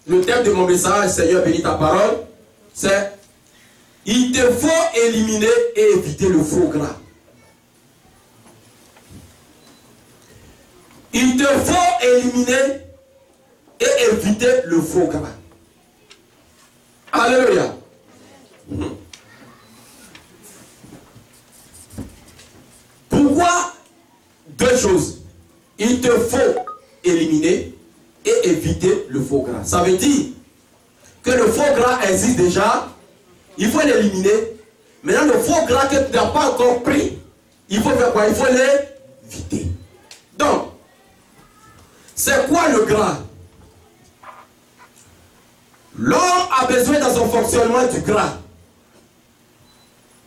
le thème de mon message, Seigneur bénis ta parole, c'est il te faut éliminer et éviter le faux gras. Il te faut éliminer et éviter le faux gras. Alléluia. Pourquoi? Deux choses. Il te faut éliminer et éviter le faux gras. Ça veut dire que le faux gras existe déjà. Il faut l'éliminer. Maintenant, le faux gras que tu n'as pas encore pris, il faut faire quoi? Il faut l'éviter. Donc, c'est quoi le gras? L'homme a besoin dans son fonctionnement du gras.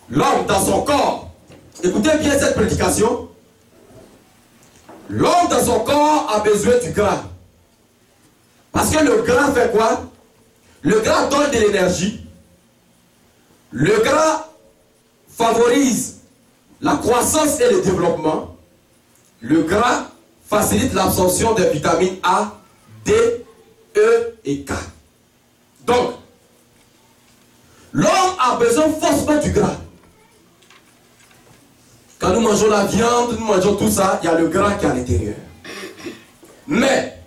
L'homme dans son corps. Écoutez bien cette prédication. L'homme dans son corps a besoin du gras. Parce que le gras fait quoi? Le gras donne de l'énergie. Le gras favorise la croissance et le développement. Le gras facilite l'absorption des vitamines A, D, E et K. Donc, l'homme a besoin forcément du gras. Quand nous mangeons la viande, nous mangeons tout ça, il y a le gras qui est à l'intérieur. Mais,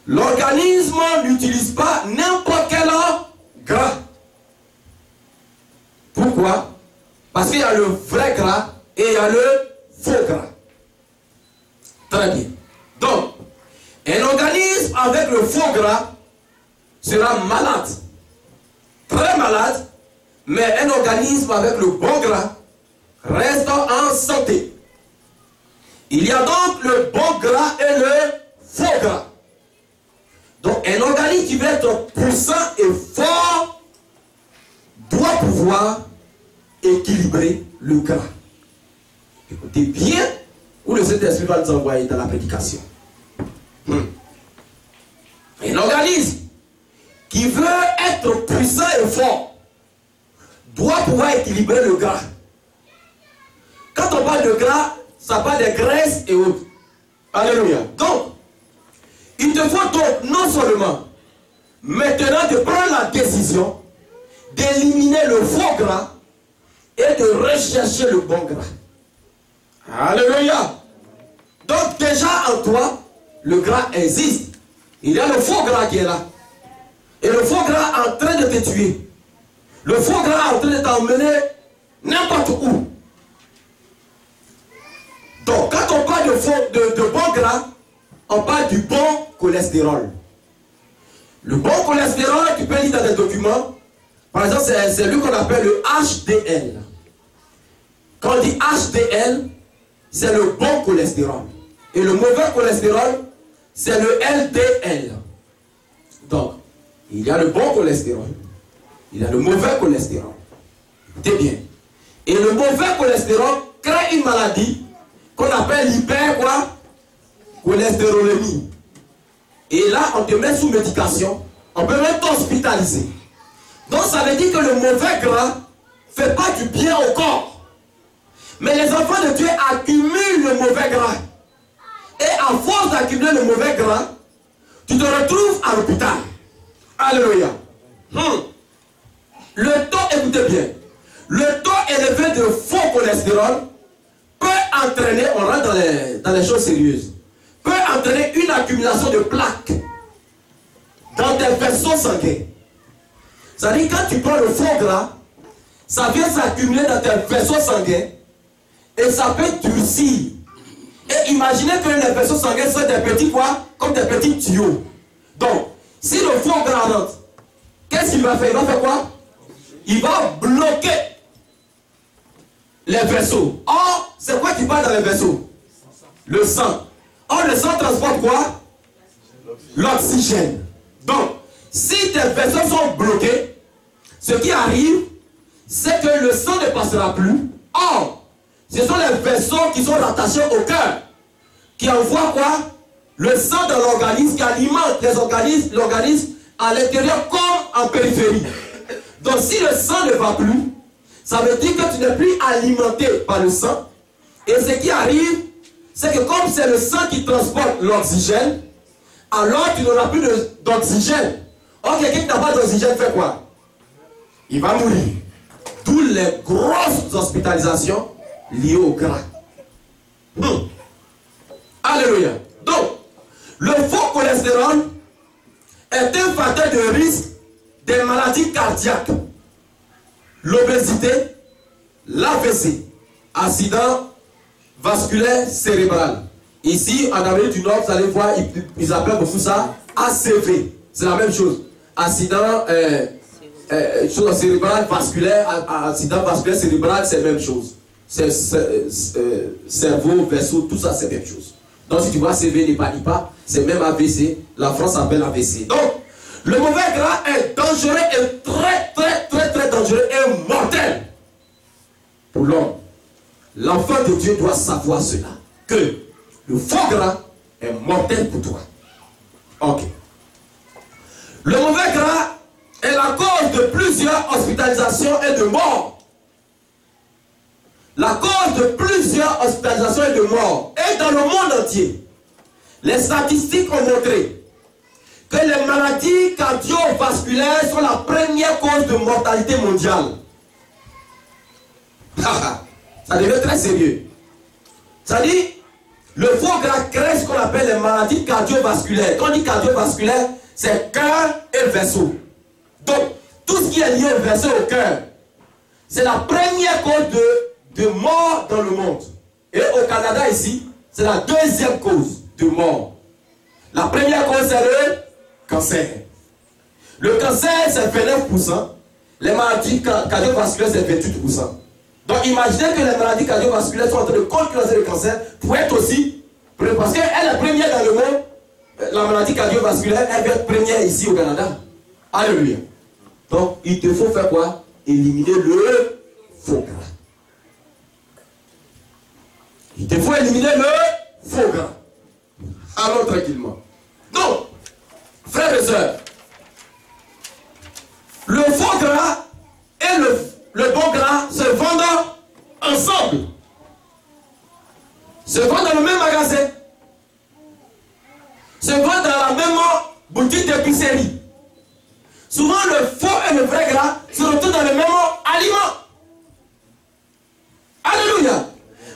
l'organisme n'utilise pas n'importe quel gras. Pourquoi? Parce qu'il y a le vrai gras et il y a le faux gras. Très bien. Donc, un organisme avec le faux gras sera malade. Très malade. Mais un organisme avec le bon gras reste en santé. Il y a donc le bon gras et le faux gras. Donc, un organisme qui veut être puissant et fort doit pouvoir équilibrer le gras. Écoutez bien où le Saint-Esprit va nous envoyer dans la prédication. Un organisme qui veut être puissant et fort doit pouvoir équilibrer le gras. Quand on parle de gras, ça parle de graisse et autres. Alléluia. Donc, il te faut donc non seulement maintenant de prendre la décision d'éliminer le faux gras et de rechercher le bon gras. Alléluia. Donc déjà en toi, le gras existe. Il y a le faux gras qui est là. Et le faux gras est en train de te tuer. Le faux gras est en train de t'emmener n'importe où. Donc quand on parle de bon gras, on parle du bon cholestérol. Le bon cholestérol, tu peux lire dans des documents. Par exemple, c'est lui qu'on appelle le HDL. Quand on dit HDL, c'est le bon cholestérol. Et le mauvais cholestérol, c'est le LDL. Donc, il y a le bon cholestérol. Il y a le mauvais cholestérol. Écoutez bien. Et le mauvais cholestérol crée une maladie qu'on appelle cholestérolémie. Et là, on te met sous médication. On peut même t'hospitaliser. Donc, ça veut dire que le mauvais gras ne fait pas du bien au corps. Mais les enfants de Dieu accumulent le mauvais gras. Et à force d'accumuler le mauvais gras, tu te retrouves à l'hôpital. Alléluia. Le taux, écoutez bien, le taux élevé de faux cholestérol peut entraîner, on rentre dans les choses sérieuses, peut entraîner une accumulation de plaques dans tes vaisseaux sanguins. C'est-à-dire quand tu prends le faux gras, ça vient s'accumuler dans tes vaisseaux sanguins et ça peut durcir. Et imaginez que les vaisseaux sanguins sont des petits quoi? Comme des petits tuyaux. Donc, si le faux gras rentre, qu'est-ce qu'il va faire? Il va faire quoi? Il va bloquer les vaisseaux. Or, c'est quoi qui passe dans les vaisseaux? Le sang. Or, le sang transporte quoi? L'oxygène. Donc, si tes vaisseaux sont bloqués, ce qui arrive, c'est que le sang ne passera plus. Or, ce sont les vaisseaux qui sont rattachés au cœur, qui envoient quoi? Le sang dans l'organisme, qui alimente l'organisme à l'intérieur comme en périphérie. Donc si le sang ne va plus, ça veut dire que tu n'es plus alimenté par le sang. Et ce qui arrive, c'est que comme c'est le sang qui transporte l'oxygène, alors tu n'auras plus d'oxygène. Or, quelqu'un qui n'a pas d'oxygène fait quoi? Il va mourir. D'où les grosses hospitalisations liées au gras. Alléluia. Donc, le faux cholestérol est un facteur de risque des maladies cardiaques, l'obésité, l'AVC, accident vasculaire cérébral. Ici, en Amérique du Nord, vous allez voir, ils appellent beaucoup ça ACV. C'est la même chose. Accident cérébral vasculaire, accident vasculaire cérébral, c'est la même chose. Cerveau, vaisseau, tout ça, c'est la même chose. Donc, si tu vois CV, n'est pas IPA, c'est même AVC. La France appelle AVC. Donc, le mauvais gras est dangereux et très dangereux et mortel pour l'homme. L'enfant de Dieu doit savoir cela, que le faux gras est mortel pour toi. Ok. Le mauvais gras est la cause de plusieurs hospitalisations et de morts. La cause de plusieurs hospitalisations et de morts. Et dans le monde entier, les statistiques ont montré que les maladies cardiovasculaires sont la première cause de mortalité mondiale. Ça devient très sérieux. Ça dit, le faux gras crée ce qu'on appelle les maladies cardiovasculaires. Quand on dit cardiovasculaire, c'est cœur et vaisseau. Donc, tout ce qui est lié au vaisseau au cœur, c'est la première cause de mort dans le monde. Et au Canada ici, c'est la deuxième cause de mort. La première cause, c'est le cancer. Le cancer, c'est 29%. Les maladies cardiovasculaires, c'est 28%. Donc imaginez que les maladies cardiovasculaires sont en train de concurrencer le cancer pour être aussi, parce qu'elle est première dans le monde, la maladie cardiovasculaire, elle va être première ici au Canada. Alléluia. Donc il te faut faire quoi? Éliminer le faux gras. Il te faut éliminer le faux gras. Allons tranquillement. Donc, frères et sœurs, le faux gras et le bon gras se vendent ensemble. Se vendent dans le même magasin. Se vendent dans la même boutique d'épicerie. Souvent, le faux et le vrai gras se retrouvent dans le même aliment. Alléluia.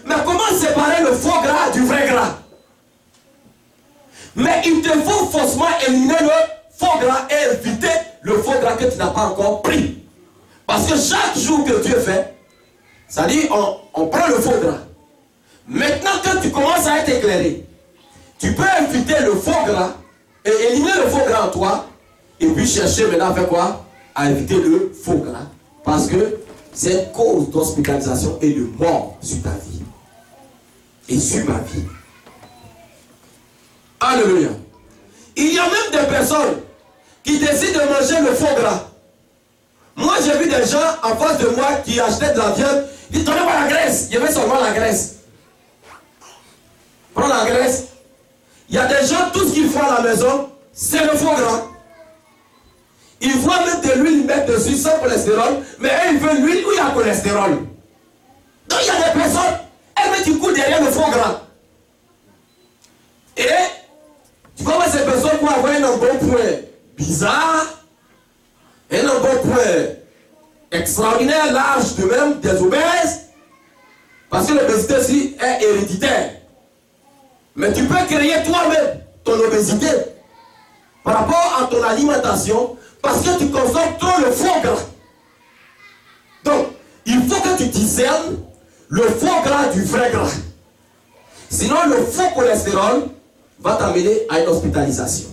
Mais comment séparer le faux gras du vrai gras? Mais il te faut forcément éliminer le faux gras et éviter le faux gras que tu n'as pas encore pris. Parce que chaque jour que Dieu fait, ça dit, on prend le faux gras. Maintenant que tu commences à être éclairé, tu peux éviter le faux gras et éliminer le faux gras en toi, et puis chercher maintenant à faire quoi? À éviter le faux gras. Parce que c'est une cause d'hospitalisation et de mort sur ta vie. Et sur ma vie. Alléluia. Il y a même des personnes qui décident de manger le faux gras. Moi, j'ai vu des gens en face de moi qui achetaient de la viande. Ils disent, donnez-moi la graisse. Il y avait seulement la graisse. Prends la graisse. Il y a des gens, tout ce qu'ils font à la maison, c'est le faux gras. Ils voient même de l'huile mettre dessus sans cholestérol, mais eux, ils veulent l'huile où il y a cholestérol. Donc, il y a des personnes, elles mettent du coup derrière le faux gras. Et tu vois ces personnes pour avoir un embonpoint bizarre, un embonpoint extraordinaire, large de même, des obèses, parce que l'obésité aussi est héréditaire. Mais tu peux créer toi-même ton obésité par rapport à ton alimentation, parce que tu consommes trop le faux gras. Donc, il faut que tu discernes le faux gras du vrai gras. Sinon, le faux cholestérol va t'amener à une hospitalisation.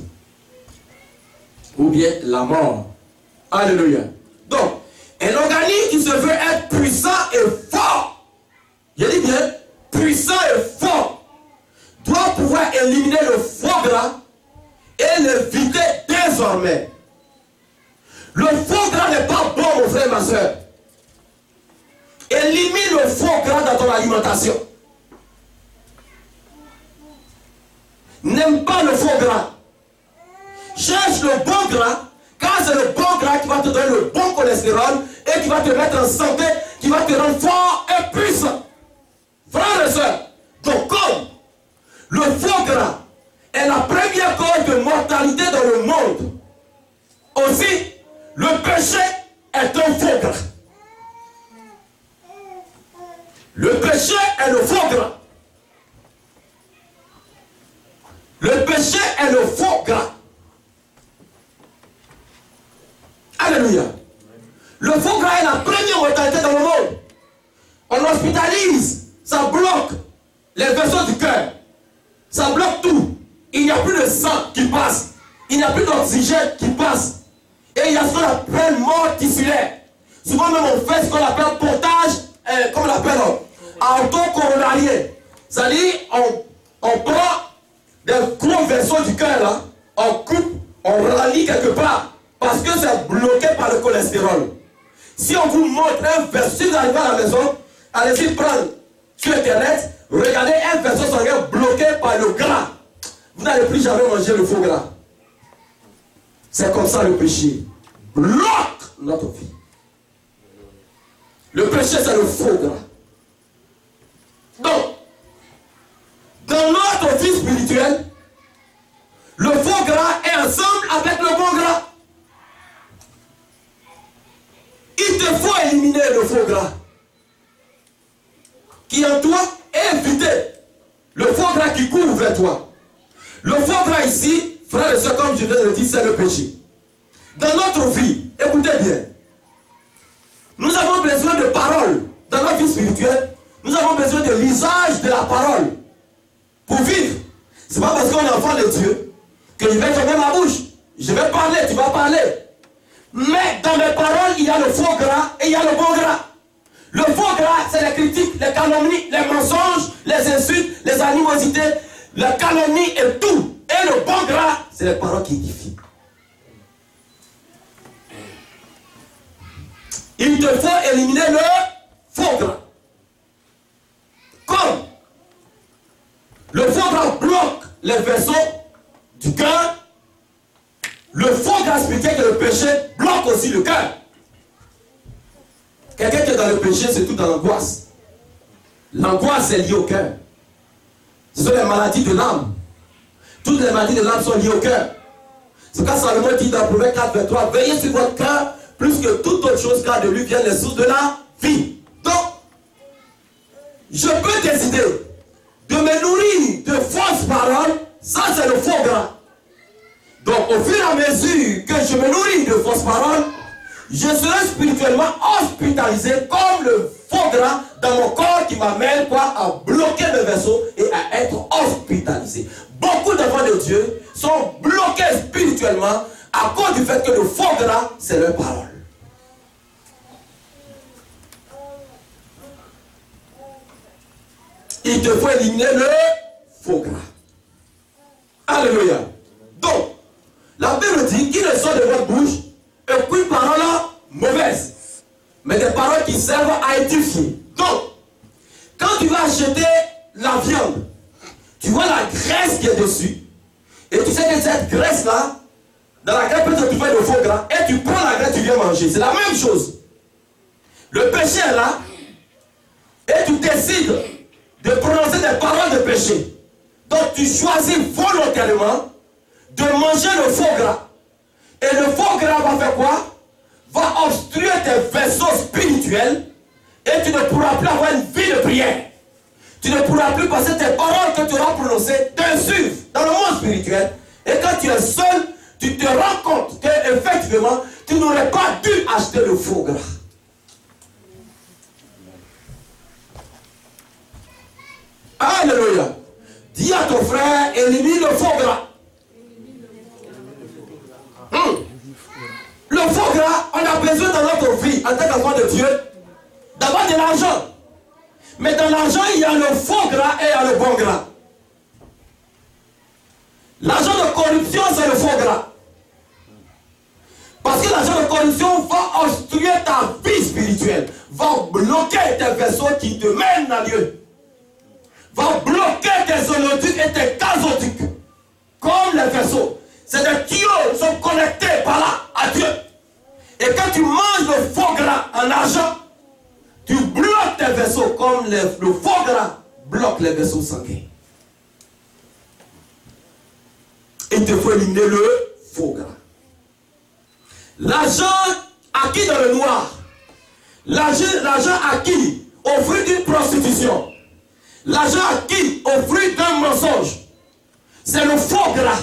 Ou bien la mort. Alléluia. Donc, un organisme qui se veut être puissant et fort, je dis bien, puissant et fort, doit pouvoir éliminer le faux gras et l'éviter désormais. Le faux gras n'est pas bon, mon frère et ma soeur. Élimine le faux gras dans ton alimentation. N'aime pas le faux gras. Cherche le bon gras, car c'est le bon gras qui va te donner le bon cholestérol et qui va te mettre en santé, qui va te rendre fort et puissant. Frères et sœurs, donc comme le faux gras est la première cause de mortalité dans le monde, aussi, le péché est un faux gras. Le péché est le faux gras. Le péché est le faux gras. Alléluia. Le faux gras est la première mortalité dans le monde. On hospitalise, ça bloque les vaisseaux du cœur. Ça bloque tout. Il n'y a plus de sang qui passe. Il n'y a plus d'oxygène qui passe. Et il y a ce qu'on appelle mort tissulaire. Souvent même on fait ce qu'on appelle pontage, comment on l'appelle, autocoronarien. C'est-à-dire, on prend des gros vaisseaux du cœur là, on coupe, on rallie quelque part. Parce que c'est bloqué par le cholestérol. Si on vous montre un vaisseau, si vous arrivez à la maison, allez-y prendre sur internet, regardez un vaisseau sanguin bloqué par le gras. Vous n'allez plus jamais manger le faux gras. C'est comme ça le péché bloque notre vie. Le péché c'est le faux gras. Donc, dans notre vie spirituelle, le faux gras est ensemble avec le bon gras. Il te faut éliminer le faux gras qui en toi et éviter le faux gras qui court vers toi. Le faux gras ici, frères et sœurs, comme je viens de le dire, c'est le péché. Dans notre vie, écoutez bien, nous avons besoin de paroles. Dans notre vie spirituelle, nous avons besoin de l'usage de la parole pour vivre. Ce n'est pas parce qu'on est enfant de Dieu que je vais fermer ma bouche. Je vais parler, tu vas parler. Mais dans mes paroles, il y a le faux gras et il y a le bon gras. Le faux gras, c'est les critiques, les calomnies, les mensonges, les insultes, les animosités, la calomnie et tout. Et le bon gras, c'est les paroles qui édifient. Il te faut éliminer le faux gras. Comme le faux gras bloque les vaisseaux du cœur, le faux gras spirituel que le péché bloque aussi le cœur. Quelqu'un qui est dans le péché, c'est tout dans l'angoisse. L'angoisse est liée au cœur. Ce sont les maladies de l'âme. Toutes les maladies de l'âme sont liées au cœur. C'est quand Salomon dit dans Proverbe 4, 23, veillez sur votre cœur plus que toute autre chose, car de lui viennent les sources de la vie. Donc, je peux décider de me nourrir de fausses paroles, ça c'est le faux gras. Donc, au fur et à mesure que je me nourris de fausses paroles, je serai spirituellement hospitalisé comme le faux gras dans mon corps qui m'amène à bloquer mes vaisseaux et à être hospitalisé. Beaucoup d'enfants de Dieu sont bloqués spirituellement à cause du fait que le faux gras, c'est leur parole. Il te faut éliminer le faux gras. Alléluia. Donc, la Bible dit qu'il ne sort de votre bouche aucune parole mauvaise, mais des paroles qui servent à édifier. Donc, quand tu vas acheter la viande, tu vois la graisse qui est dessus, et tu sais que cette graisse-là, dans la graisse peut se trouver le faux gras, et tu prends la graisse, tu viens manger. C'est la même chose. Le péché est là, et tu décides de prononcer des paroles de péché. Donc tu choisis volontairement de manger le faux gras. Et le faux gras va faire quoi? Va obstruer tes vaisseaux spirituels, et tu ne pourras plus avoir une vie de prière. Tu ne pourras plus passer tes paroles que tu auras prononcées dessus dans le monde spirituel. Et quand tu es seul, tu te rends compte qu'effectivement, tu n'aurais pas dû acheter le faux gras. Alléluia. Dis à ton frère, élimine le faux gras. Le faux gras, on a besoin dans notre vie, en tant qu'enfant de Dieu, d'avoir de l'argent. Mais dans l'argent, il y a le faux gras et il y a le bon gras. L'argent de corruption, c'est le faux gras. Parce que l'argent de corruption va obstruer ta vie spirituelle, va bloquer tes vaisseaux qui te mènent à Dieu, va bloquer tes oléoducs et tes gazoducs, comme les vaisseaux. C'est des tuyaux qui sont connectés par là à Dieu. Et quand tu manges le faux gras en argent, tu bloques tes vaisseaux comme le faux gras bloque les vaisseaux sanguins. Il te faut éliminer le faux gras. L'argent acquis dans le noir, l'argent acquis au fruit d'une prostitution, l'argent acquis au fruit d'un mensonge, c'est le faux gras.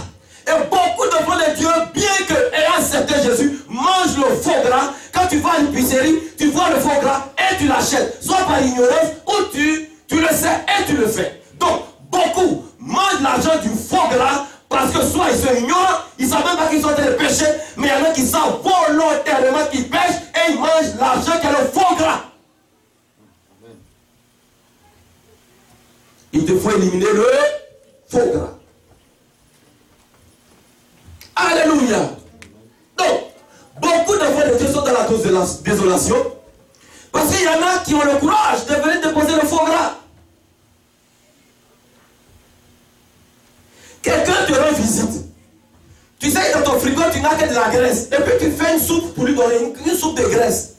Et beaucoup d'enfants de Dieu, bien que ayant accepté Jésus, mangent le faux gras. Quand tu vas à l'épicerie, tu vois le faux gras et tu l'achètes. Soit par ignorance, ou tu le sais et tu le fais. Donc, beaucoup mangent l'argent du faux gras parce que soit ils sont ignorants, ils ne savent même pas qu'ils sont en train de pécher, mais il y en a qui savent volontairement qu'ils pêchent et ils mangent l'argent qui est le faux gras. Il te faut éliminer le faux gras. Alléluia. Donc, beaucoup d'enfants de Dieu sont dans la désolation parce qu'il y en a qui ont le courage de venir déposer le faux gras. Quelqu'un te rend visite. Tu sais, dans ton frigo, tu n'as que de la graisse. Et puis tu fais une soupe pour lui donner une soupe de graisse.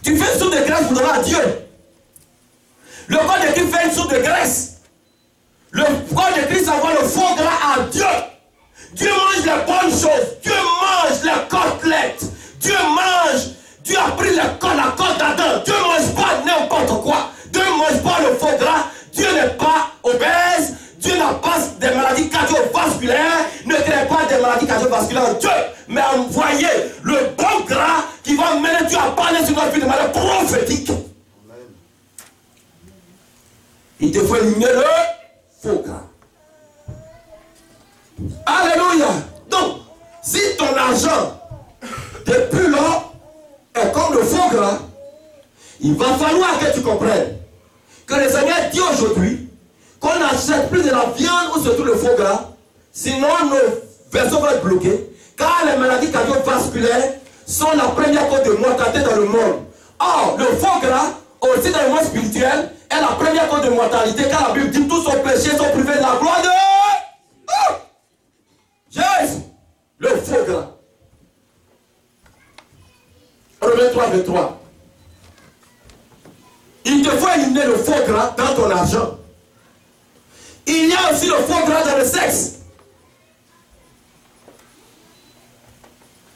Tu fais une soupe de graisse pour donner à Dieu. Le corps de Christ fait une soupe de graisse. Le corps de Christ envoie le faux gras à Dieu. Dieu mange les bonnes choses. Dieu mange les côtelettes. Dieu mange. Dieu a pris la côte d'Adam. Dieu ne mange pas n'importe quoi. Dieu ne mange pas le faux gras. Dieu n'est pas obèse. Dieu n'a pas des maladies cardiovasculaires. Ne crée pas des maladies cardiovasculaires. Dieu m'a envoyé le bon gras qui va mener Dieu à parler sur notre vie de manière prophétique. Il te faut éliminer le faux gras. Alléluia. Donc, si ton argent depuis là est comme le faux gras, il va falloir que tu comprennes que le Seigneur dit aujourd'hui qu'on n'achète plus de la viande ou surtout le faux gras, sinon nos vaisseaux vont être bloqués, car les maladies cardiovasculaires sont la première cause de mortalité dans le monde. Or, le faux gras, aussi dans le monde spirituel, est la première cause de mortalité, car la Bible dit tous sont péchés, sont privés de la gloire de Jésus. Le faux gras. Romains 3, 23. Il te faut éliminer le faux gras dans ton argent. Il y a aussi le faux gras dans le sexe.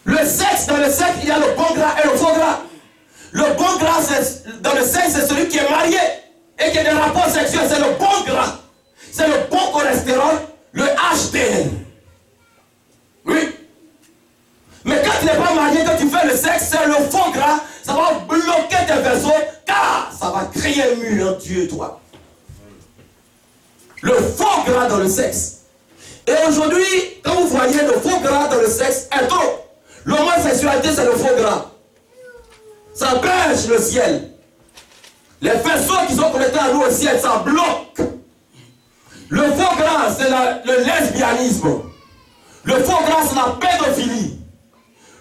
Le sexe, dans le sexe, il y a le bon gras et le faux gras. Le bon gras, dans le sexe, c'est celui qui est marié et qui a des rapports sexuels. C'est le bon gras. C'est le bon cholestérol, le HDL. Oui. Mais quand tu n'es pas marié, quand tu fais le sexe, c'est le faux gras. Ça va bloquer tes vaisseaux, car ça va créer un mur entre Dieu et toi. Le faux gras dans le sexe. Et aujourd'hui, quand vous voyez le faux gras dans le sexe, est trop. L'homosexualité, c'est le faux gras. Ça bêche le ciel. Les vaisseaux qui sont connectés à nous au ciel, ça bloque. Le faux gras, c'est le lesbianisme. Le faux gras, c'est la pédophilie.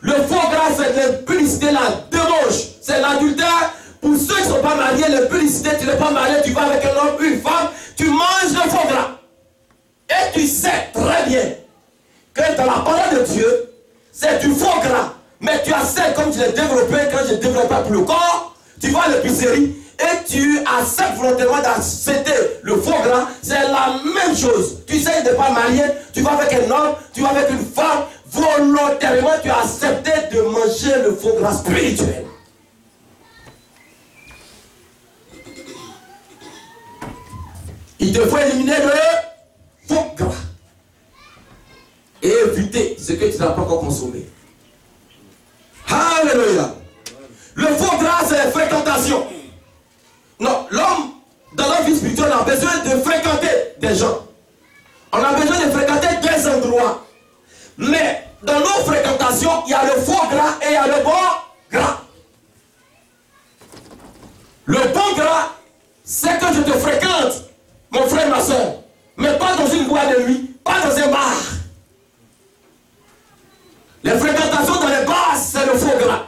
Le faux gras, c'est l'impudicité, la débauche. C'est l'adultère. Pour ceux qui ne sont pas mariés, l'impudicité, tu n'es pas marié, tu vas avec un homme, une femme, tu manges le faux gras. Et tu sais très bien que dans la parole de Dieu, c'est du faux gras. Mais tu acceptes, comme je l'ai développé, quand j'ai développé pour le corps, tu vas à l'épicerie et tu acceptes volontairement d'accepter le faux gras. C'est la même chose. Tu sais, tu n'es pas marié, tu vas avec un homme, tu vas avec une femme, volontairement tu as accepté de manger le faux gras spirituel. Il te faut éliminer le faux gras et éviter ce que tu n'as pas encore consommé. Alléluia. Le faux gras, c'est la fréquentation. Non, l'homme, dans la vie spirituelle, a besoin de fréquenter des gens. On a besoin de fréquenter des endroits. Mais dans nos fréquentations, il y a le faux gras et il y a le bon gras. Le bon gras, c'est que je te fréquente, mon frère, ma soeur, mais pas dans une boîte de nuit, pas dans un bar. Les fréquentations dans les bars, c'est le faux gras.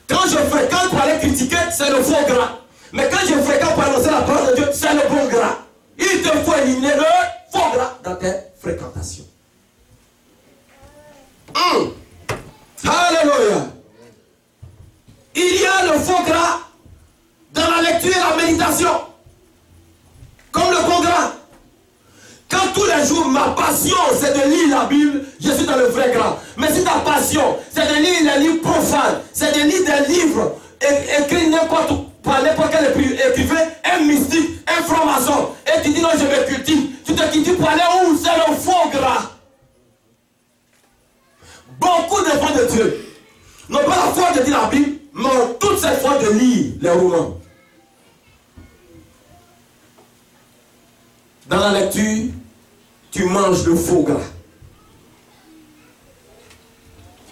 Quand je fréquente pour aller critiquer, c'est le faux gras. Mais quand je fréquente pour annoncer la parole de Dieu, c'est le bon gras. Il te faut éliminer le faux gras dans tes fréquentations. Alléluia. Il y a le faux gras dans la lecture et la méditation. Comme le bon gras. Quand Quand tous les jours, ma passion, c'est de lire la Bible, je suis dans le vrai grand. Mais si ta passion, c'est de lire les livres profanes, c'est de lire des livres écrits par n'importe quel écrivain, un mystique, un franc-maçon, et tu dis non, je me cultive, tu te cultives pour aller où? C'est le faux gras. Beaucoup de enfants de Dieu n'ont pas la foi de lire la Bible, mais ont toute cette foi de lire les romans. Dans la lecture, tu manges le faux gras.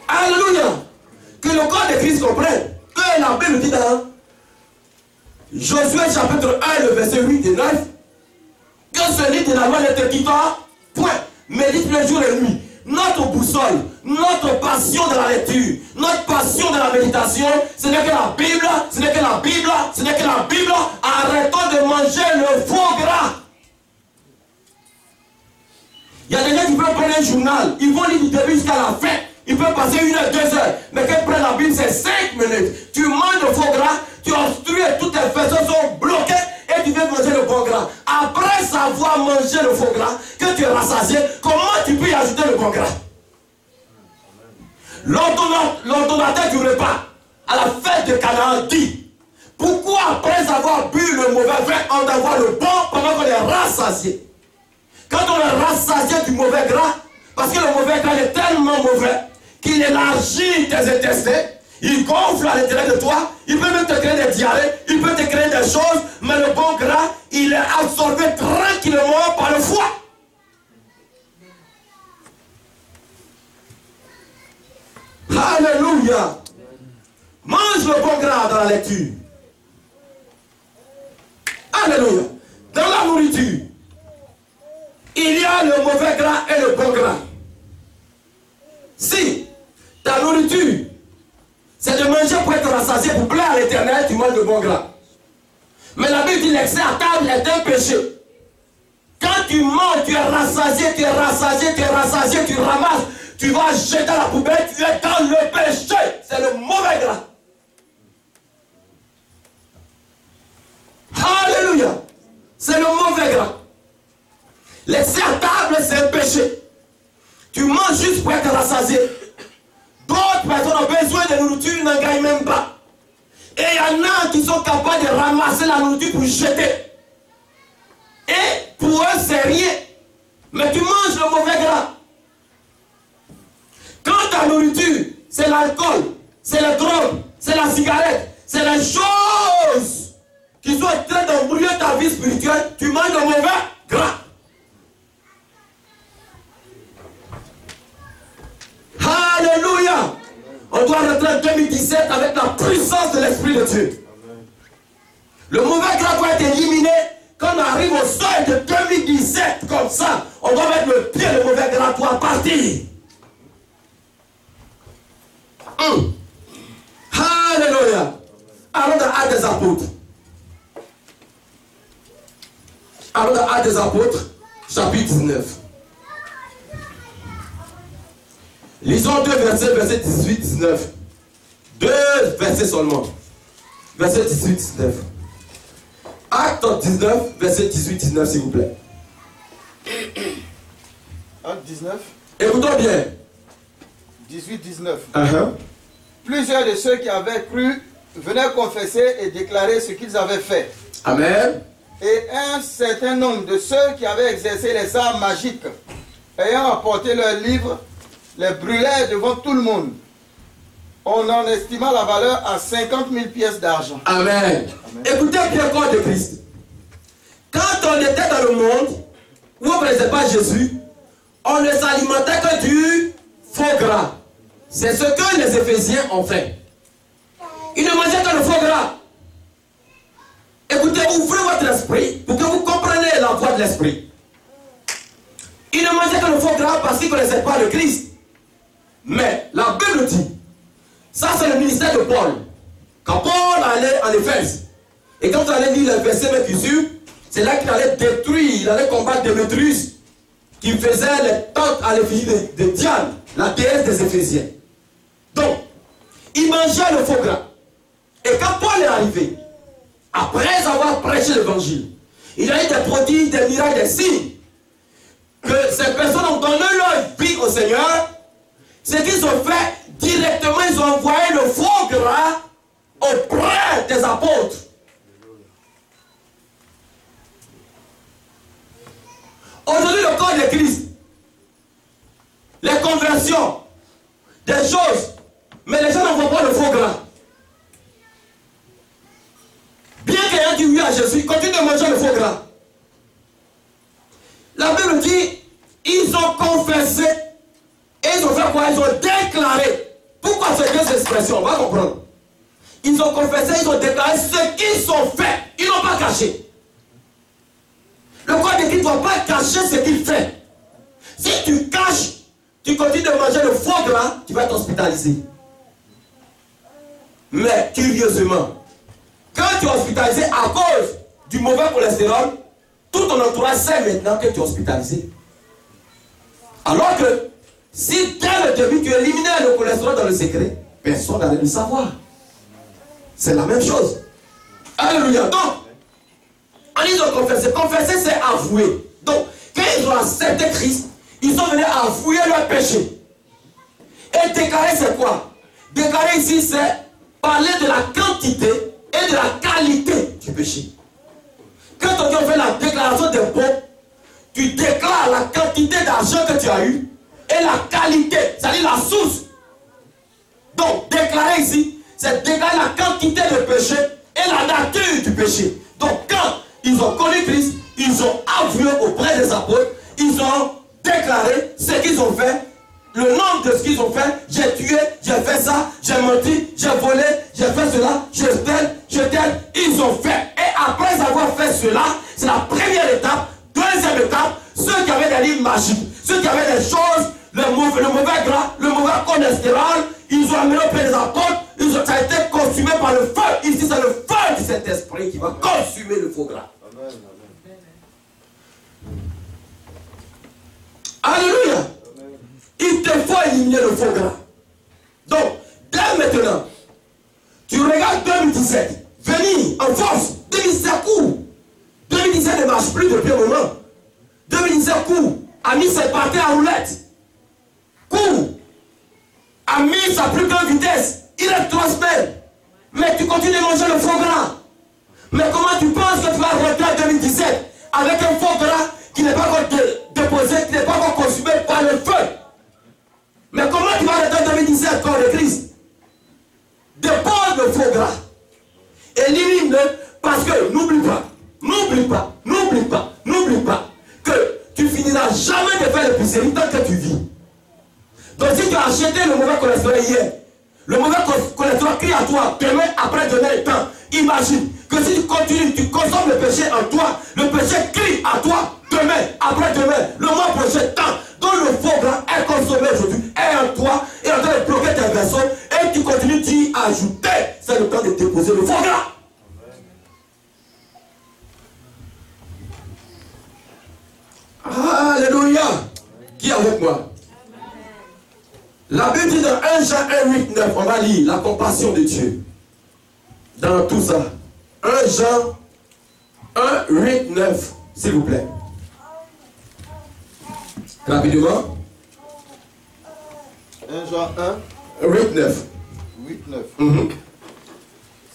Alléluia. Que le corps de Christ comprenne que la Bible dit dans Josué chapitre 1, le verset 8 et 9, que ce livre de la loi ne te quittera point. Médite le jour et nuit. Notre boussole, notre passion de la lecture, notre passion de la méditation, ce n'est que la Bible, ce n'est que la Bible, ce n'est que la Bible. Arrêtons de manger le faux gras. Il y a des gens qui peuvent prendre un journal, ils vont lire du début jusqu'à la fin. Ils peuvent passer 1 heure, 2 heures. Mais quand ils prennent la Bible, c'est 5 minutes. Tu manges le faux gras, tu obstrues et toutes tes faisceaux sont bloqués et tu viens manger le bon gras. Après savoir manger le faux gras, que tu es rassasié, comment tu peux y ajouter le bon gras? L'ordonnateur du repas à la fête de Canaan dit: pourquoi après avoir bu le mauvais vin, on doit avoir le bon pendant qu'on est rassasié? Quand on est rassasié du mauvais gras, parce que le mauvais gras est tellement mauvais qu'il élargit tes intestins, il gonfle à l'intérieur de toi, il peut même te créer des diarrhées, il peut te créer des choses, mais le bon gras, il est absorbé tranquillement par le foie. Alléluia. Mange le bon gras dans la lecture. Alléluia. Dans la nourriture, il y a le mauvais gras et le bon gras. Si ta nourriture, c'est de manger pour être rassasié, pour plaire à l'Éternel, tu manges le bon gras. Mais la Bible dit l'excès à table est un péché. Quand tu manges, tu es rassasié, tu es rassasié, tu es rassasié, tu ramasses, tu vas jeter à la poubelle, tu es dans le péché. C'est le mauvais gras. Alléluia. C'est le mauvais gras. L'excès à table, c'est un péché. Tu manges juste pour être rassasié. D'autres personnes ont besoin de nourriture, n'en gagnent même pas. Et il y en a qui sont capables de ramasser la nourriture pour jeter. Et pour eux, c'est rien. Mais tu manges le mauvais gras. Quand ta nourriture, c'est l'alcool, c'est la drogue, c'est la cigarette, c'est les choses qui sont en train d'embrouiller ta vie spirituelle, tu manges le mauvais gras. Alléluia. On doit rentrer en 2017 avec la puissance de l'Esprit de Dieu. Le mauvais gras doit être éliminé. Quand on arrive au seuil de 2017 comme ça, on doit mettre le pied, le mauvais gras doit partir. Alléluia. Allons dans Actes des Apôtres. Allons dans Actes des Apôtres, chapitre 19. Lisons 2 versets, verset 18-19. 2 versets seulement. Verset 18-19. Acte 19, verset 18-19, s'il vous plaît. Acte 19. Écoutons bien. 18-19. Plusieurs de ceux qui avaient cru venaient confesser et déclarer ce qu'ils avaient fait. Amen. Et un certain nombre de ceux qui avaient exercé les arts magiques, ayant apporté leurs livres, les brûlèrent devant tout le monde. On en estima la valeur à 50 000 pièces d'argent. Amen. Écoutez bien le corps de Christ. Quand on était dans le monde où on ne connaissait pas Jésus, on ne s'alimentait que du faux gras. C'est ce que les Éphésiens ont fait. Ils ne mangeaient que le faux gras. Écoutez, ouvrez votre esprit pour que vous compreniez la voix de l'esprit. Ils ne mangeaient que le faux gras parce qu'ils ne connaissaient pas le Christ. Mais la Bible dit, ça c'est le ministère de Paul. Quand Paul allait en Éphèse, et quand il allait lire le verset même d'usure, c'est là qu'il allait détruire, il allait combattre Démétrius, qui faisait les tentes à l'effigie de Diane, la déesse des Éphésiens. Donc, il mangeait le faux gras. Et quand Paul est arrivé, après avoir prêché l'évangile, il a eu des prodiges, des miracles, des signes. que ces personnes ont donné leur vie au Seigneur, ce qu'ils ont fait directement, ils ont envoyé le foie gras auprès des apôtres. Aujourd'hui, le corps de Christ, les conversions, des choses, mais les gens n'envoient pas le foie gras. Bien qu'ayant dit oui à Jésus, ils continuent de manger le foie gras. La Bible dit, ils ont confessé et ils ont fait quoi? Ils ont déclaré. Pourquoi c'est que cette expression? On va comprendre. Ils ont confessé, ils ont déclaré ce qu'ils ont fait. Ils n'ont pas caché. Le corps de Christ ne doit pas cacher ce qu'il fait. Si tu caches, tu continues de manger le foie gras, tu vas être hospitalisé. Mais curieusement, quand tu es hospitalisé à cause du mauvais cholestérol, tout ton entourage sait maintenant que tu es hospitalisé. Alors que si dès le début tu éliminais le cholestérol dans le secret, personne n'allait le savoir. C'est la même chose. Alléluia. Donc, ils ont confessé. Confesser, c'est avouer. Donc, quand ils ont accepté Christ, ils sont venus avouer leur péché. Et déclarer, c'est quoi? Déclarer ici, c'est parler de la quantité et de la qualité du péché. Quand on fait la déclaration d'impôt, tu déclares la quantité d'argent que tu as eu et la qualité, c'est-à-dire la source. Donc, déclarer ici, c'est déclarer la quantité de péché et la nature du péché. Donc, quand ils ont connu Christ, ils ont avoué auprès des apôtres, ils ont déclaré ce qu'ils ont fait, le nombre de ce qu'ils ont fait. J'ai tué, j'ai fait ça, j'ai menti, j'ai volé, j'ai fait cela, je t'aime. Ils ont fait. Et après avoir fait cela, c'est la première étape. Deuxième étape, ceux qui avaient des livres magiques, ceux qui avaient des choses, le mauvais gras, le mauvais cholestérol, ils ont amené auprès des apôtres, ça a été consumé par le feu. Ici, c'est le feu du Saint-Esprit qui va consumer le faux gras. Amen. Alléluia. Amen. Il te faut éliminer le faux gras. Donc, dès maintenant, tu regardes 2017, venir en force. 2017 court. 2017 ne marche plus depuis un moment. 2017 court. Ami s'est parti à roulette. Court. Ami sa plus grande vitesse. Il reste 3 semaines. Mais tu continues de manger le faux gras. Mais comment tu penses que tu vas rentrer en 2017 avec un faux gras qui n'est pas encore déposé, qui n'est pas encore consumé par le feu? Mais comment tu vas rentrer en 2017 corps de Christ? Dépose le faux gras. Élimine-le parce que n'oublie pas que tu finiras jamais de faire l'épicerie tant que tu vis. Donc si tu as acheté le mauvais cholestérol hier, le mauvais cholestérol crie à toi demain, après-demain et temps. Imagine que si tu continues, tu consommes le péché en toi, le péché crie à toi demain, après-demain, le mois prochain, temps. Donc le faux gras est consommé aujourd'hui, est en toi, est en train de bloquer tes vaisseaux, et tu continues d'y ajouter. C'est le temps de déposer le faux gras. Alléluia. Qui est avec moi? La Bible dit dans 1 Jean 1, 8, 9, on va lire la compassion de Dieu. Dans tout ça. 1 Jean 1, 8, 9, s'il vous plaît. Rapidement. 1 Jean 1, 8, 9. 8, 9.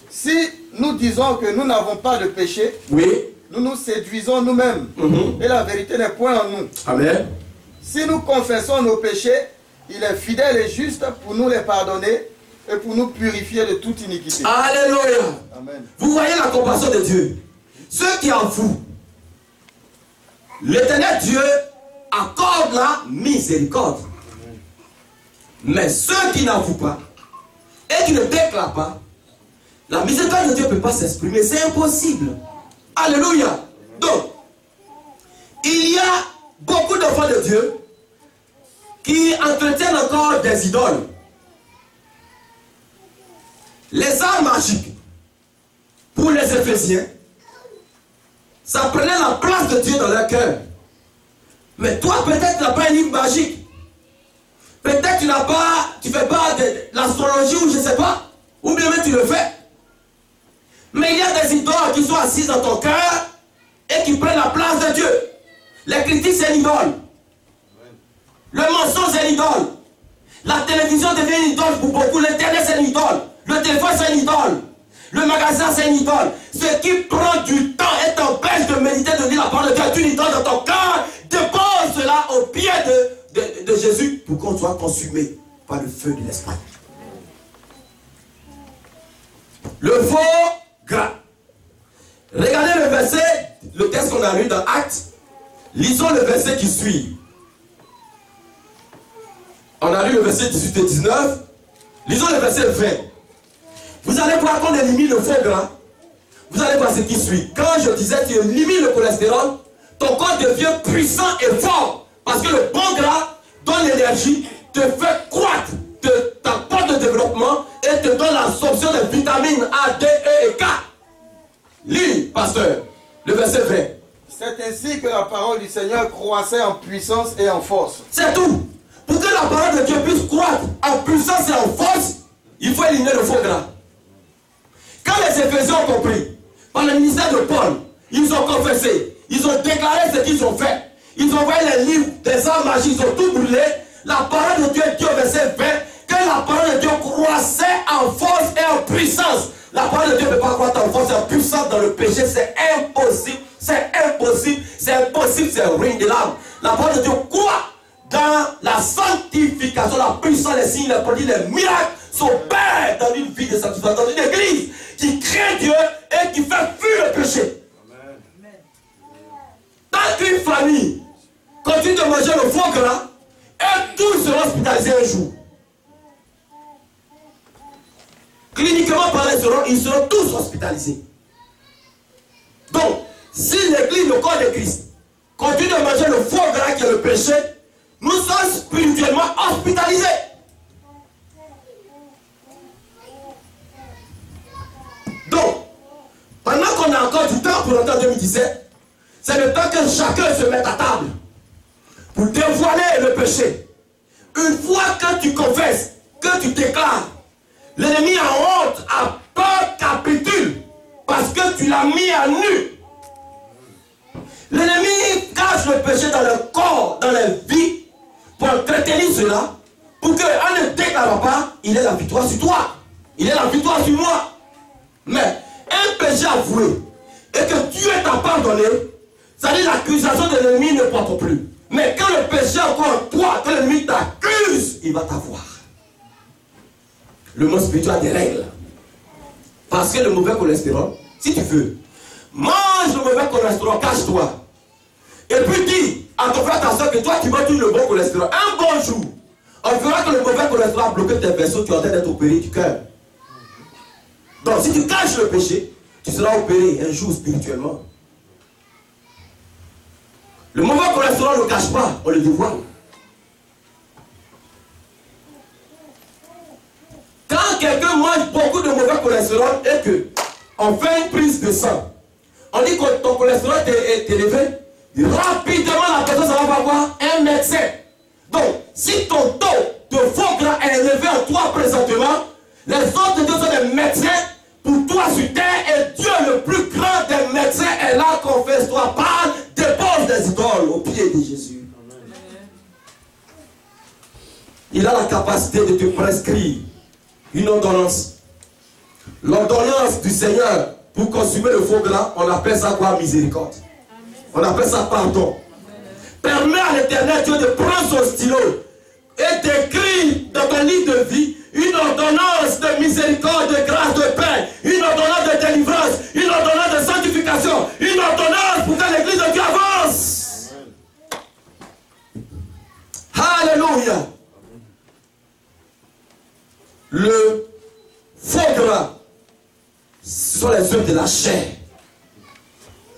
Si nous disons que nous n'avons pas de péché, oui, nous nous séduisons nous-mêmes. Et la vérité n'est point en nous. Amen. Si nous confessons nos péchés, il est fidèle et juste pour nous les pardonner et pour nous purifier de toute iniquité. Alléluia. Amen. Vous voyez la compassion de Dieu. Ceux qui avouent, l'Éternel Dieu accorde la miséricorde. Mais ceux qui n'avouent pas et qui ne déclarent pas, la miséricorde de Dieu ne peut pas s'exprimer. C'est impossible. Alléluia. Donc, il y a beaucoup d'enfants de Dieu qui entretiennent encore des idoles. Les arts magiques, pour les Éphésiens, ça prenait la place de Dieu dans leur cœur. Mais toi, peut-être tu n'as pas un livre magique. Peut-être tu fais pas de l'astrologie ou je ne sais pas. Ou bien même tu le fais. Mais il y a des idoles qui sont assises dans ton cœur et qui prennent la place de Dieu. Les critiques, c'est une idole. idole. La télévision devient une idole pour beaucoup. L'internet c'est une idole. Le téléphone c'est une idole. Le magasin c'est une idole. Ce qui prend du temps et t'empêche de méditer, de lire la parole de Dieu, est une idole dans ton cœur. Dépose cela au pied de Jésus pour qu'on soit consumé par le feu de l'Esprit. Le faux gras. Regardez le verset, le texte qu'on a lu dans Actes. Lisons le verset qui suit. On a lu le verset 18 et 19. Lisons le verset 20. Vous allez voir qu'on élimine le faux gras. Vous allez voir ce qui suit. Quand je disais tu élimines le cholestérol, ton corps devient puissant et fort. Parce que le bon gras donne l'énergie, te fait croître, t'apporte le développement et te donne l'absorption des vitamines A, D, E et K. Lis, pasteur, le verset 20. C'est ainsi que la parole du Seigneur croissait en puissance et en force. C'est tout. Pour que la parole de Dieu puisse croître en puissance et en force, il faut éliminer le faux gras. Quand les Éphésiens ont compris, par le ministère de Paul, ils ont confessé, ils ont déclaré ce qu'ils ont fait. Ils ont envoyé les livres des arts magiques, ils ont tout brûlé. La parole de Dieu dit au verset 20 que la parole de Dieu croissait en force et en puissance. La parole de Dieu ne peut pas croître en force et en puissance dans le péché, c'est impossible, c'est impossible, c'est impossible, c'est ruine de l'âme. La parole de Dieu croît dans la sanctification, la puissance, les signes, les prodiges, les miracles s'opèrent dans une vie de sanctification, dans une église qui craint Dieu et qui fait fuir le péché. Amen. Tant qu'une famille continue de manger le foie gras, et tous seront hospitalisés un jour. Cliniquement parlant, ils seront tous hospitalisés. Donc, si l'église, le corps de Christ, continue de manger le foie gras qui est le péché, nous sommes spirituellement hospitalisés. Donc, pendant qu'on a encore du temps pour l'entendre en 2017, c'est le temps que chacun se mette à table pour dévoiler le péché. Une fois que tu confesses, que tu déclares, l'ennemi a honte, a peur, capitule, parce que tu l'as mis à nu. L'ennemi cache le péché dans le corps, dans la vie, pour entretenir cela, pour qu'en ne déclarant pas, il ait la victoire sur toi. Il ait la victoire sur moi. Mais un péché avoué, et que Dieu t'a pardonné, ça dit l'accusation de l'ennemi ne porte plus. Mais quand le péché est encore en toi, quand l'ennemi t'accuse, il va t'avoir. Le monde spirituel a des règles. Parce que le mauvais cholestérol, si tu veux, mange le mauvais cholestérol, cache-toi. Et puis dis à ton frère, ta soeur, que toi tu manges le bon cholestérol. Un bon jour, on verra que le mauvais cholestérol a bloqué tes vaisseaux, tu es en train d'être opéré du cœur. Donc si tu caches le péché, tu seras opéré un jour spirituellement. Le mauvais cholestérol ne le cache pas, on le dévoile. Quand quelqu'un mange beaucoup de mauvais cholestérol et que on fait une prise de sang, on dit que ton cholestérol est élevé, rapidement la personne va avoir un médecin. Donc, si ton taux de faux gras est élevé en toi présentement, les autres dieux sont des médecins pour toi sur terre et Dieu le plus grand des médecins est là, confesse-toi, parle, dépose des idoles au pied de Jésus. Il a la capacité de te prescrire une ordonnance. L'ordonnance du Seigneur pour consumer le faux gras, on appelle ça quoi? Miséricorde. On appelle ça pardon. Permets à l'Éternel Dieu de prendre son stylo et d'écrire dans ton livre de vie une ordonnance de miséricorde, de grâce, de paix, une ordonnance de délivrance, une ordonnance de sanctification, une ordonnance pour que l'église de Dieu avance. Alléluia. Le faux gras, ce sont les œuvres de la chair.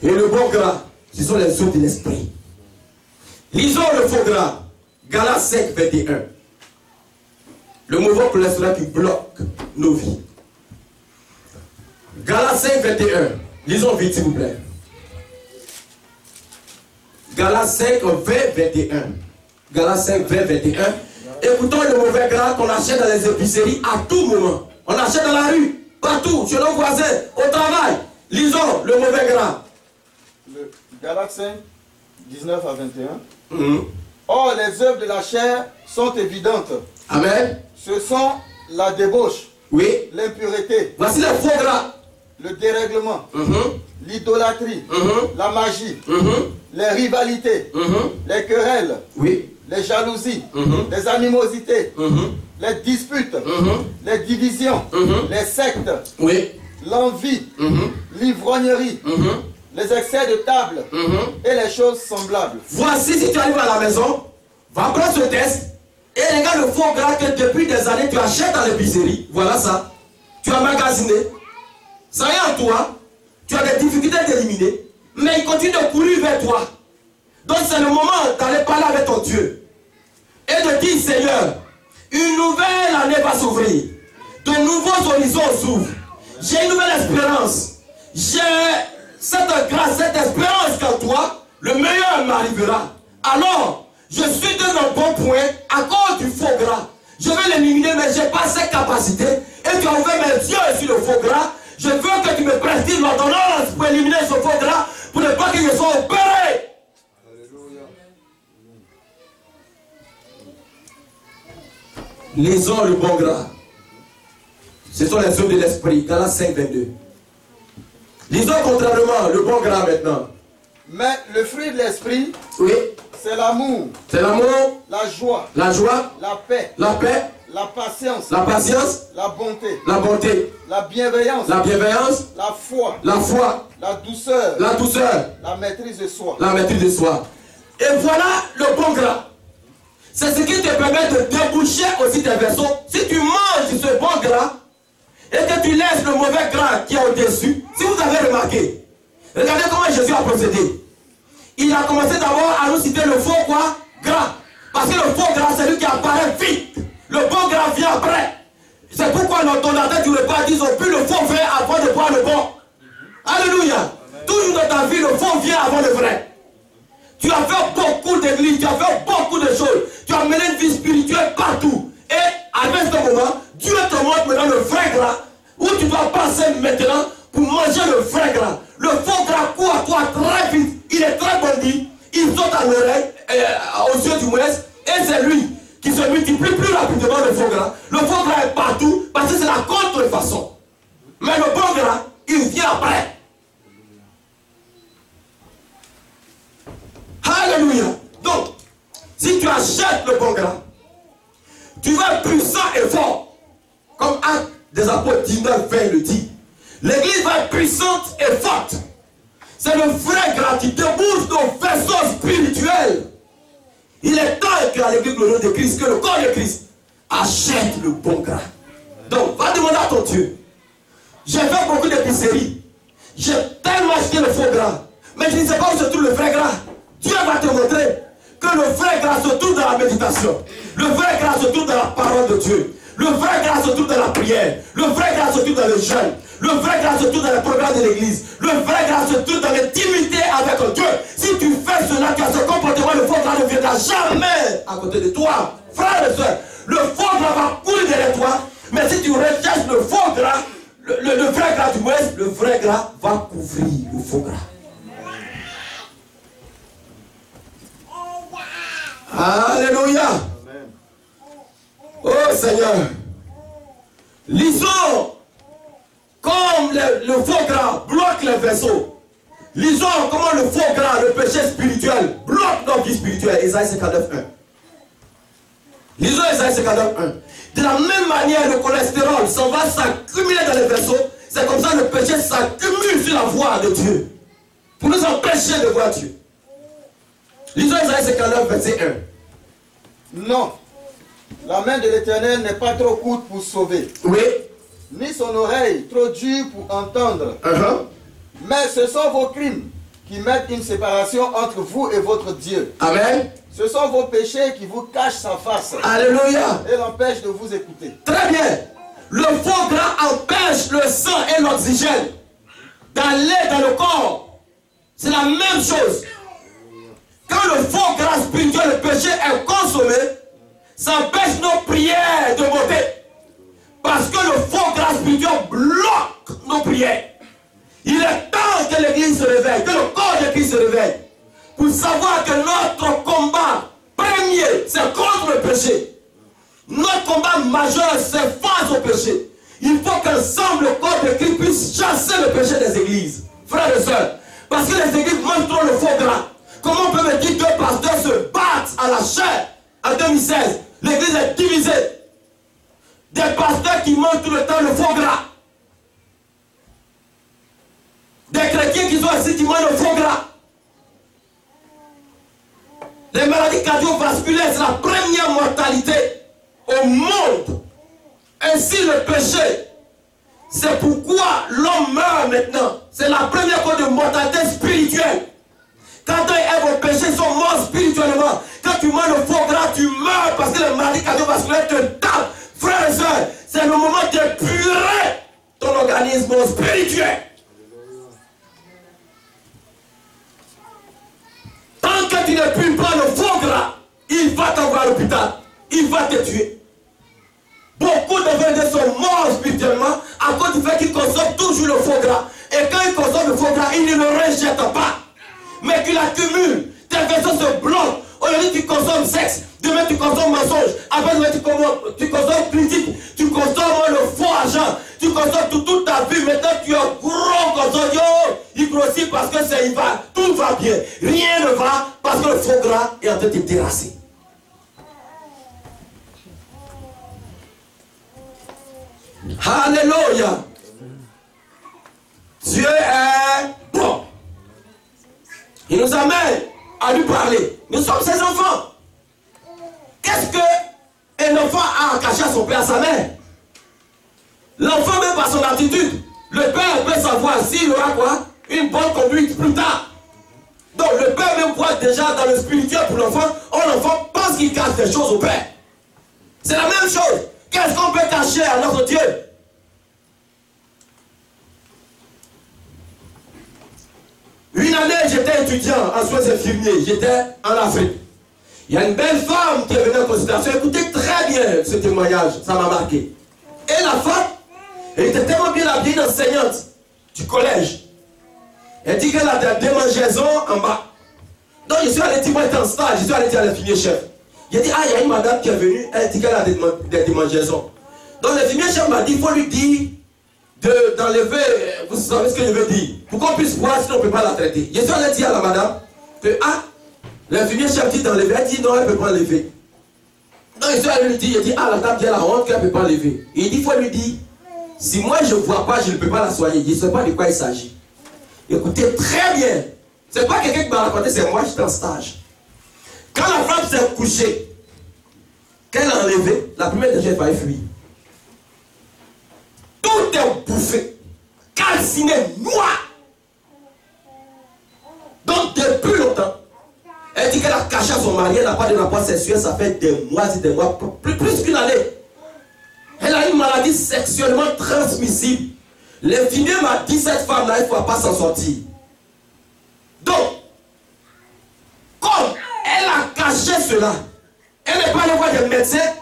Et le bon gras, ce sont les œuvres de l'esprit. Lisons le faux gras. Galates 5, 21. Le mauvais cholestérol qui bloque nos vies. Galates 5, 21. Lisons vite, s'il vous plaît. Galates 5, 20, 21. Galates 5, 20, 21. Écoutons le mauvais gras qu'on achète dans les épiceries à tout moment. On achète dans la rue, partout, chez nos voisins, au travail. Lisons le mauvais gras. Galates 5, 19 à 21. Or, les œuvres de la chair sont évidentes. Amen. Ce sont la débauche, Oui. l'impureté, Voici les faux gras. le dérèglement, l'idolâtrie, la magie, les rivalités, les querelles, Oui. les jalousies, les animosités, les disputes, les divisions, les sectes, Oui. l'envie, l'ivrognerie, les excès de table et les choses semblables. Voici, si tu arrives à la maison, va prendre ce test et regarde le faux gras que depuis des années tu achètes dans l'épicerie. Voilà ça. Tu as magasiné. Ça y est en toi. Tu as des difficultés d'éliminer. Mais il continue de courir vers toi. Donc c'est le moment d'aller parler avec ton Dieu. Et de dire, Seigneur, une nouvelle année va s'ouvrir. De nouveaux horizons s'ouvrent. J'ai une nouvelle espérance. J'ai cette grâce, cette espérance qu'en toi, le meilleur m'arrivera. Alors, je suis dans un bon point à cause du faux gras. Je vais l'éliminer, mais je n'ai pas cette capacité. Et tu as ouvert mes yeux sur le faux gras. Je veux que tu me prescrives l'ordonnance pour éliminer ce faux gras, pour ne pas que je sois opéré. Alléluia. Lisons le bon gras. Ce sont les œuvres de l'esprit. Galates 5, 22. Lisons contrairement le bon gras maintenant. Mais le fruit de l'esprit, Oui. c'est l'amour, C'est l'amour, la joie, la joie, la paix, la paix, la patience, la patience, la bonté, la bonté, la bienveillance, la bienveillance, la foi, la foi, la douceur, la douceur, la maîtrise de soi. la maîtrise de soi. Et voilà le bon gras. C'est ce qui te permet de déboucher aussi tes vaisseaux. Si tu manges ce bon gras et que tu laisses le mauvais gras qui est au-dessus, si vous avez remarqué, regardez comment Jésus a procédé. Il a commencé d'abord à nous citer le faux quoi? Gras. Parce que le faux gras, c'est lui qui apparaît vite. Le bon gras vient après. C'est pourquoi nos donateurs du repas disent plus le faux vient avant de boire le bon. Alléluia. Toujours dans ta vie, le faux vient avant le vrai. Tu as fait beaucoup d'églises, tu as fait beaucoup de choses. Tu as mené une vie spirituelle partout. Et avec ce moment, Dieu te montre maintenant le vrai gras. Où tu dois passer maintenant pour manger le vrai gras. Le faux gras court à toi très vite. Il est très bandit. Il saute à l'oreille, aux yeux du ouest. Et c'est lui qui se multiplie plus rapidement le faux gras. Le faux gras est partout parce que c'est la contrefaçon. Mais le bon gras, il vient après. Alléluia. Donc, si tu achètes le bon gras, tu vas être puissant et fort. Comme Actes des Apôtres 19, 20 le dit. L'église va être puissante et forte. C'est le vrai gras qui débouche nos vaisseaux spirituels. Il est temps qu'à l'église glorieuse de Christ, que le corps de Christ achète le bon gras. Donc, va demander à ton Dieu. J'ai fait beaucoup d'épiceries. J'ai tellement acheté le faux gras. Mais je ne sais pas où se trouve le vrai gras. Dieu va te montrer que le vrai grâce se trouve dans la méditation. Le vrai grâce se trouve dans la parole de Dieu. Le vrai grâce se trouve dans la prière. Le vrai grâce se trouve dans le jeûne. Le vrai grâce se trouve dans le programme de l'église. Le vrai grâce se trouve dans l'intimité avec Dieu. Si tu fais cela, tu as ce comportement, le faux gras ne viendra jamais à côté de toi. Frère et soeur, le faux gras va courir derrière toi. Mais si tu recherches le faux gras, le vrai gras du ouest, le vrai gras va couvrir le faux gras. Alléluia. Oh Seigneur. Lisons comme le faux gras bloque les vaisseaux. Lisons comment le faux gras, le péché spirituel, bloque notre vie spirituelle. Isaïe 59, 1. Lisons Isaïe 59, 1. De la même manière, le cholestérol s'en va s'accumuler dans les vaisseaux. C'est comme ça que le péché s'accumule sur la voie de Dieu. Pour nous empêcher de voir Dieu. Lisons Isaïe 59, verset 1. Non, la main de l'Éternel n'est pas trop courte pour sauver, Oui. ni son oreille trop dure pour entendre. Mais ce sont vos crimes qui mettent une séparation entre vous et votre Dieu. Amen. Ce sont vos péchés qui vous cachent sa face. Alléluia. Et l'empêchent de vous écouter. Très bien. Le faux gras empêche le sang et l'oxygène d'aller dans le corps. C'est la même chose. Quand le faux gras spirituel, le péché est consommé, ça empêche nos prières de monter. Parce que le faux gras spirituel bloque nos prières. Il est temps que l'église se réveille, que le corps de Christ se réveille. Pour savoir que notre combat premier, c'est contre le péché. Notre combat majeur, c'est face au péché. Il faut qu'ensemble, le corps de Christ puisse chasser le péché des églises. Frères et sœurs, parce que les églises mangent trop le faux gras. Comment on peut me dire que deux pasteurs se battent à la chair en 2016? L'église est divisée. Des pasteurs qui mangent tout le temps le faux gras. Des chrétiens qui sont ici qui mangent le faux gras. Les maladies cardiovasculaires, c'est la première mortalité au monde. Ainsi le péché. C'est pourquoi l'homme meurt maintenant. C'est la première cause de mortalité spirituelle. Quand on est au péché, ils sont morts spirituellement. Quand tu manges le faux gras, tu meurs parce que les maladies cardiovasculaires te tapent. Frères et sœurs, c'est le moment d'épurer ton organisme spirituel. Tant que tu n'épures pas le faux gras, il va t'envoyer à l'hôpital. Il va te tuer. Beaucoup de vendeurs sont morts spirituellement à cause du fait qu'ils consomment toujours le faux gras. Et quand ils consomment le faux gras, ils ne le rejettent pas. Mais qu'ils l'accumulent. Tes vaisseaux se bloquent. Aujourd'hui, tu consommes sexe. Demain, tu consommes mensonge. Après, demain, tu consommes critique. Tu consommes le faux argent. Tu consommes toute ta vie. Maintenant, tu es gros consommateur. Il grossit parce que c'est il va. Tout va bien. Rien ne va parce que le faux gras est en train de te terrasser. Alléluia. Dieu est bon. Il nous amène à lui parler. Nous sommes ses enfants. Qu'est-ce qu'un enfant a à cacher à son père, à sa mère? L'enfant, même par son attitude, le père peut savoir s'il aura quoi? Une bonne conduite plus tard. Donc le père même voit déjà dans le spirituel pour l'enfant. L'enfant pense qu'il cache des choses au père. C'est la même chose. Qu'est-ce qu'on peut cacher à notre Dieu? Une année, j'étais étudiant en soins infirmiers. J'étais en Afrique. Il y a une belle femme qui est venue en consultation. Écoutez très bien ce témoignage. Ça m'a marqué. Et la femme, elle était tellement bien habillée, une enseignante du collège. Elle dit qu'elle a des démangeaisons en bas. Donc je suis allé dire, moi j'étais en stage, je suis allé dire à l'infirmier chef. Il a dit, ah, il y a une madame qui est venue, elle dit qu'elle a des démangeaisons. Donc l'infirmier chef m'a dit, il faut lui dire d'enlever, vous savez ce que je veux dire, pour qu'on puisse voir si on ne peut pas la traiter. Je suis allé dire à la madame que, ah, l'infirmier chef dit d'enlever, elle dit non, elle ne peut pas enlever. Donc je suis allé lui dire, il dit, ah, la dame dit elle a honte qu'elle ne peut pas enlever. Et il dit, il faut lui dire, si moi je ne vois pas, je ne peux pas la soigner. Je ne sais pas de quoi il s'agit. Écoutez très bien. C'est pas quelqu'un qui m'a raconté, c'est moi, j'étais en stage. Quand la femme s'est couchée, qu'elle a enlevé, la première des gens va fuir. Tout est bouffé, calciné, noir. Donc depuis longtemps, elle dit qu'elle a caché à son mari, elle n'a pas de rapport sexuel, ça fait des mois, plus qu'une année. Elle a une maladie sexuellement transmissible. L'infirmier m'a dit, cette femme-là, il ne faut pas s'en sortir. Donc, comme elle a caché cela, elle n'est pas allée voir des médecins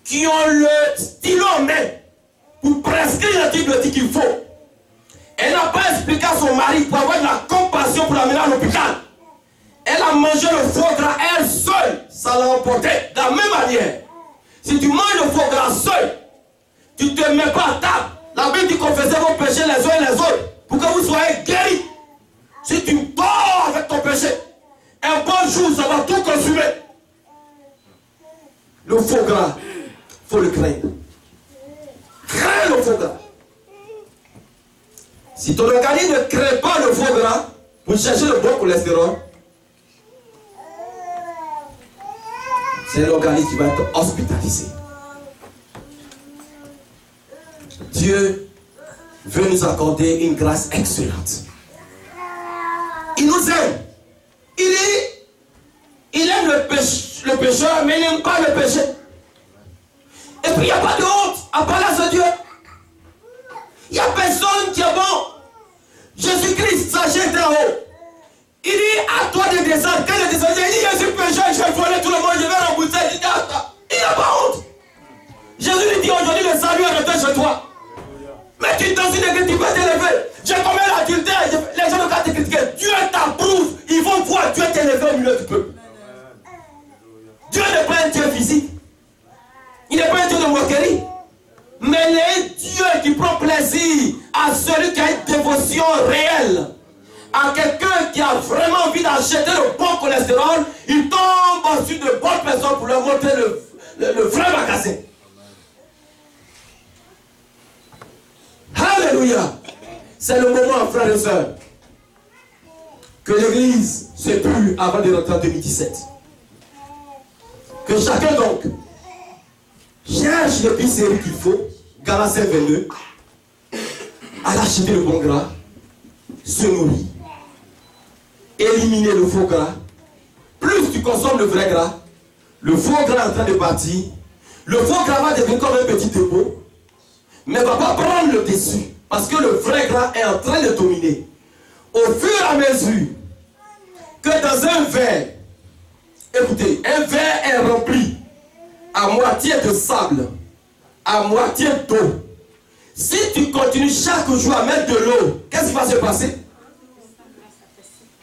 qui ont le stylo en main pour prescrire l'antibiotique qu'il faut. Elle n'a pas expliqué à son mari pour avoir de la compassion pour l'amener à l'hôpital. Elle a mangé le foie gras elle seule, ça l'a emporté. De la même manière, si tu manges le foie gras seul, tu ne te mets pas à table. La Bible dit confessez vos péchés les uns et les autres pour que vous soyez guéris. Si tu dors avec ton péché, un bon jour, ça va tout consumer. Le faux gras, il faut le craindre. Crains le faux gras. Si ton organisme ne craint pas le faux gras, pour chercher le bon cholestérol, c'est l'organisme qui va être hospitalisé. Dieu veut nous accorder une grâce excellente. Il nous aime. Il aime le pécheur, mais il n'aime pas le péché. Et puis il n'y a pas de honte à parler à ce Dieu. Il n'y a personne qui est bon. Jésus-Christ, sachez très haut. Il dit à toi de descendre. Quand il descend, il dit je suis pécheur, je vais voler tout le monde, je vais rembourser. Il dit attends. Il n'a pas honte. Jésus lui dit aujourd'hui le salut est resté chez toi. Mais tu es dans une église, tu peux t'élever. J'ai commis l'adultère, les gens ne vont te critiquer. Dieu t'approuve. Ils vont voir Dieu t'élever au milieu du peuple. un Dieu physique. Il n'est pas un Dieu de moquerie. Mais il est un Dieu qui prend plaisir à celui qui a une dévotion réelle. À quelqu'un qui a vraiment envie d'acheter le bon cholestérol, il tombe sur de bonnes personnes pour leur montrer le vrai magasin. Alléluia. C'est le moment, frères et sœurs, que l'église se pue avant de rentrer en 2017. Que chacun donc cherche l'épicerie qu'il faut, Gala 5,22, à acheter le bon gras, se nourrir, éliminer le faux gras. Plus tu consommes le vrai gras, le faux gras est en train de partir, le faux gras va devenir comme un petit dépôt, mais ne va pas prendre le dessus, parce que le vrai gras est en train de dominer. Au fur et à mesure que dans un verre, écoutez, un verre est rempli à moitié de sable, à moitié d'eau. Si tu continues chaque jour à mettre de l'eau, qu'est-ce qui va se passer?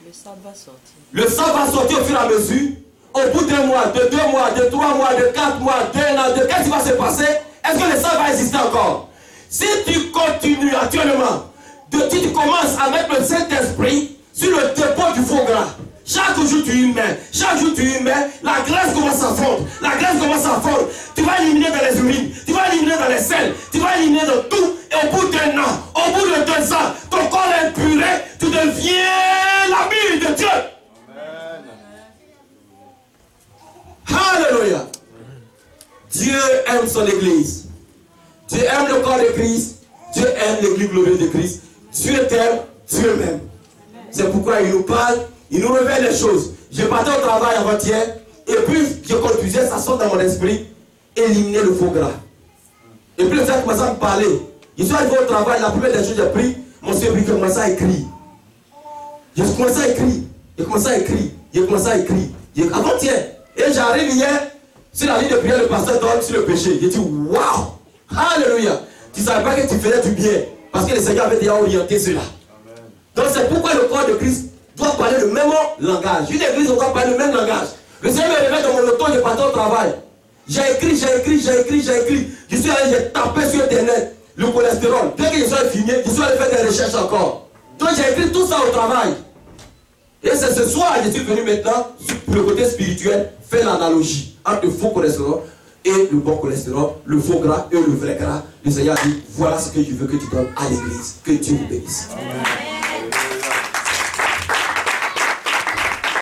Le sable va sortir. Le sable va sortir au fur et à mesure. Au bout d'un mois, de 2 mois, de 3 mois, de 4 mois, d'1 an, qu'est-ce qui va se passer? Est-ce que le sable va exister encore? Si tu continues actuellement, tu commences à mettre le Saint-Esprit sur le dépôt du faux gras. Chaque jour tu y mets, chaque jour tu y mets, la graisse commence à fondre, la graisse commence à fondre. Tu vas éliminer dans les urines, tu vas éliminer dans les selles, tu vas éliminer dans tout. Et au bout d'1 an, au bout de 2 ans, ton corps est puré, tu deviens l'ami de Dieu. Amen. Alléluia. Dieu aime son église. Dieu aime le corps de Christ. Dieu aime l'église glorieuse de Christ. Dieu t'aime, Dieu m'aime. C'est pourquoi il nous parle. Il nous révèle les choses. Je partais au travail avant-hier, et puis je conduisais, ça sort dans mon esprit, éliminer le faux gras. Et puis le frère commençait à me parler. Je suis arrivé au travail, la première des choses que j'ai pris, mon service commençait à écrire. Je commençais à écrire, je commençais à écrire, je commençais à écrire. Avant-hier, et j'arrive hier, sur la ligne de prière, le pasteur donne sur le péché. J'ai dit, waouh, alléluia. Tu ne savais pas que tu faisais du bien, parce que le Seigneur avait déjà orienté cela. Donc c'est pourquoi le corps de Christ doit parler le même langage. Une église doit parler le même langage. Le Seigneur me réveille dans mon auto, je partais au travail. J'ai écrit. Je suis allé, j'ai tapé sur Internet le cholestérol. Dès que je suis filmé, je suis allé faire des recherches encore. Donc j'ai écrit tout ça au travail. Et c'est ce soir que je suis venu maintenant, pour le côté spirituel, faire l'analogie entre le faux cholestérol et le bon cholestérol, le faux gras et le vrai gras. Le Seigneur dit, voilà ce que je veux que tu donnes à l'église. Que Dieu vous bénisse. Amen.